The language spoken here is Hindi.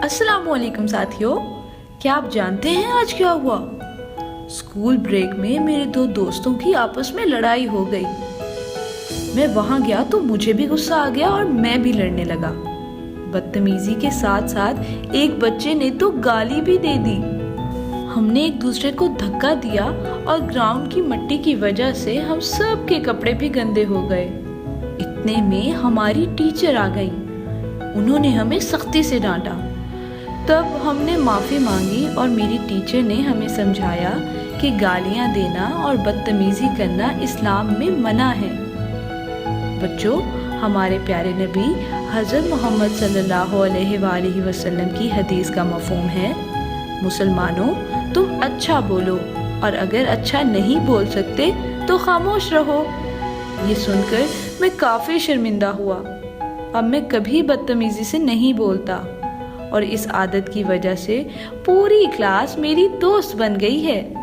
अस्सलाम वालेकुम साथियों, क्या आप जानते हैं आज क्या हुआ? स्कूल ब्रेक में मेरे दो दोस्तों की आपस में लड़ाई हो गई। मैं वहां गया तो मुझे भी गुस्सा आ गया और मैं भी लड़ने लगा। बदतमीजी के साथ साथ एक बच्चे ने तो गाली भी दे दी। हमने एक दूसरे को धक्का दिया और ग्राउंड की मिट्टी की वजह से हम सब के कपड़े भी गंदे हो गए। इतने में हमारी टीचर आ गई। उन्होंने हमें सख्ती से डांटा। तब हमने माफ़ी मांगी और मेरी टीचर ने हमें समझाया कि गालियां देना और बदतमीजी करना इस्लाम में मना है। बच्चों, हमारे प्यारे नबी हज़रत मोहम्मद सल्लल्लाहु अलैहि वसल्लम की हदीस का मफ़हूम है, मुसलमानों तुम अच्छा बोलो और अगर अच्छा नहीं बोल सकते तो खामोश रहो। ये सुनकर मैं काफ़ी शर्मिंदा हुआ। अब मैं कभी बदतमीजी से नहीं बोलता और इस आदत की वजह से पूरी क्लास मेरी दोस्त बन गई है।